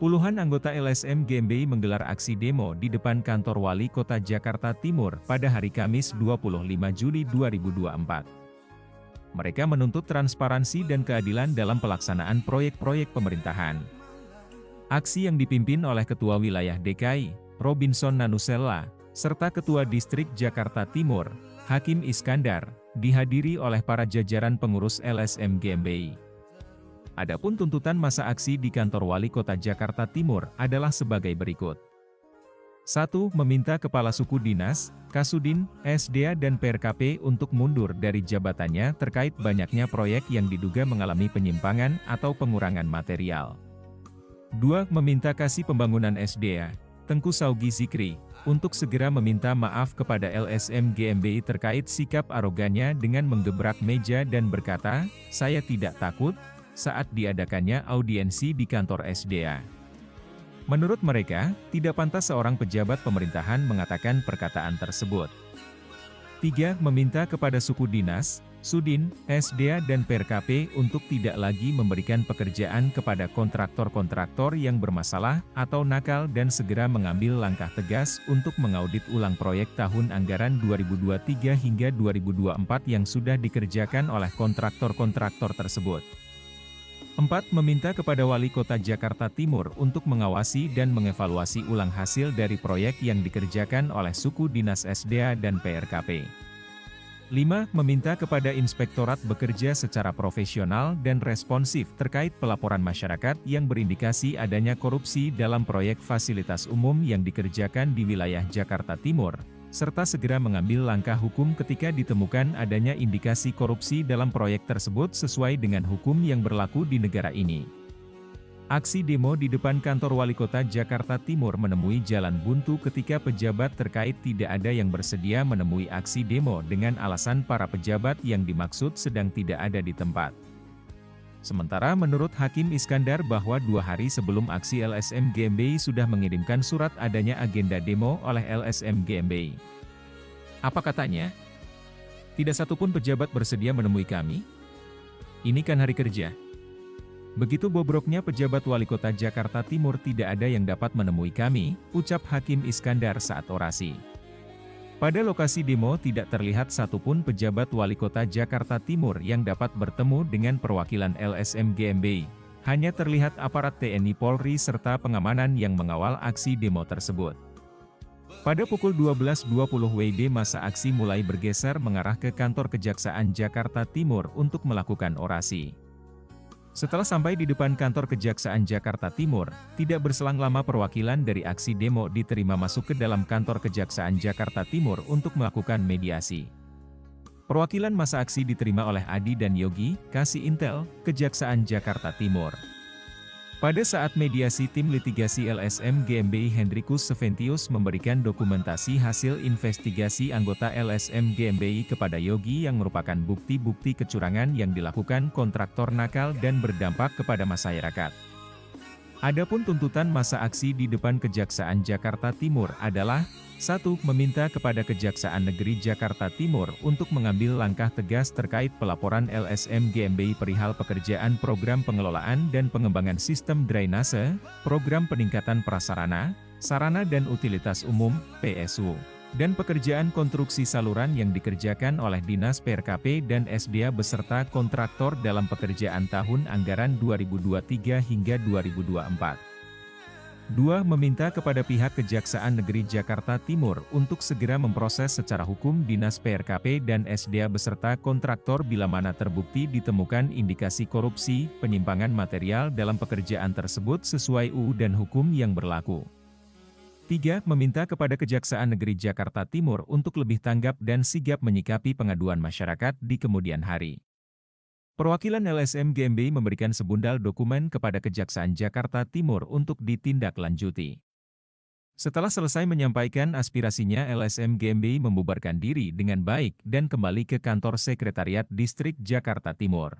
Puluhan anggota LSM GMBI menggelar aksi demo di depan kantor Wali Kota Jakarta Timur pada hari Kamis 25 Juli 2024. Mereka menuntut transparansi dan keadilan dalam pelaksanaan proyek-proyek pemerintahan. Aksi yang dipimpin oleh Ketua Wilayah DKI, Robinson Nanusella, serta Ketua Distrik Jakarta Timur, Hakim Iskandar, dihadiri oleh para jajaran pengurus LSM GMBI. Adapun tuntutan masa aksi di kantor Wali Kota Jakarta Timur adalah sebagai berikut. 1. Meminta Kepala Suku Dinas, Kasudin, SDA dan PRKP untuk mundur dari jabatannya terkait banyaknya proyek yang diduga mengalami penyimpangan atau pengurangan material. 2. Meminta Kasih Pembangunan SDA, Tengku Saugi Zikri, untuk segera meminta maaf kepada LSM GMBI terkait sikap arogannya dengan menggebrak meja dan berkata, "Saya tidak takut," saat diadakannya audiensi di kantor SDA. Menurut mereka, tidak pantas seorang pejabat pemerintahan mengatakan perkataan tersebut. 3. Meminta kepada suku dinas, Sudin, SDA dan PRKP untuk tidak lagi memberikan pekerjaan kepada kontraktor-kontraktor yang bermasalah atau nakal dan segera mengambil langkah tegas untuk mengaudit ulang proyek tahun anggaran 2023 hingga 2024 yang sudah dikerjakan oleh kontraktor-kontraktor tersebut. 4. Meminta kepada Wali Kota Jakarta Timur untuk mengawasi dan mengevaluasi ulang hasil dari proyek yang dikerjakan oleh suku dinas SDA dan PRKP. 5. Meminta kepada Inspektorat bekerja secara profesional dan responsif terkait pelaporan masyarakat yang berindikasi adanya korupsi dalam proyek fasilitas umum yang dikerjakan di wilayah Jakarta Timur, serta segera mengambil langkah hukum ketika ditemukan adanya indikasi korupsi dalam proyek tersebut sesuai dengan hukum yang berlaku di negara ini. Aksi demo di depan kantor Wali Kota Jakarta Timur menemui jalan buntu ketika pejabat terkait tidak ada yang bersedia menemui aksi demo dengan alasan para pejabat yang dimaksud sedang tidak ada di tempat. Sementara menurut Hakim Iskandar bahwa 2 hari sebelum aksi LSM GMBI sudah mengirimkan surat adanya agenda demo oleh LSM GMBI. Apa katanya? Tidak satupun pejabat bersedia menemui kami? Ini kan hari kerja. Begitu bobroknya pejabat Wali Kota Jakarta Timur tidak ada yang dapat menemui kami, ucap Hakim Iskandar saat orasi. Pada lokasi demo tidak terlihat satupun pejabat Wali Kota Jakarta Timur yang dapat bertemu dengan perwakilan LSM GMBI. Hanya terlihat aparat TNI Polri serta pengamanan yang mengawal aksi demo tersebut. Pada pukul 12.20 WIB masa aksi mulai bergeser mengarah ke kantor Kejaksaan Jakarta Timur untuk melakukan orasi. Setelah sampai di depan kantor Kejaksaan Jakarta Timur, tidak berselang lama perwakilan dari aksi demo diterima masuk ke dalam kantor Kejaksaan Jakarta Timur untuk melakukan mediasi. Perwakilan masa aksi diterima oleh Adi dan Yogi, Kasih Intel, Kejaksaan Jakarta Timur. Pada saat mediasi tim litigasi LSM GMBI Hendrikus Seventius memberikan dokumentasi hasil investigasi anggota LSM GMBI kepada Yogi yang merupakan bukti-bukti kecurangan yang dilakukan kontraktor nakal dan berdampak kepada masyarakat. Adapun tuntutan masa aksi di depan Kejaksaan Jakarta Timur adalah 1. Meminta kepada Kejaksaan Negeri Jakarta Timur untuk mengambil langkah tegas terkait pelaporan LSM GMBI perihal pekerjaan program pengelolaan dan pengembangan sistem drainase, program peningkatan prasarana, sarana dan utilitas umum, PSU, dan pekerjaan konstruksi saluran yang dikerjakan oleh Dinas PRKP dan SDA beserta kontraktor dalam pekerjaan tahun anggaran 2023 hingga 2024. 2. Meminta kepada pihak Kejaksaan Negeri Jakarta Timur untuk segera memproses secara hukum Dinas PRKP dan SDA beserta kontraktor bila mana terbukti ditemukan indikasi korupsi, penyimpangan material dalam pekerjaan tersebut sesuai UU dan hukum yang berlaku. 3. Meminta kepada Kejaksaan Negeri Jakarta Timur untuk lebih tanggap dan sigap menyikapi pengaduan masyarakat di kemudian hari. Perwakilan LSM GMBI memberikan sebundal dokumen kepada Kejaksaan Jakarta Timur untuk ditindaklanjuti. Setelah selesai menyampaikan aspirasinya, LSM GMBI membubarkan diri dengan baik dan kembali ke kantor Sekretariat Distrik Jakarta Timur.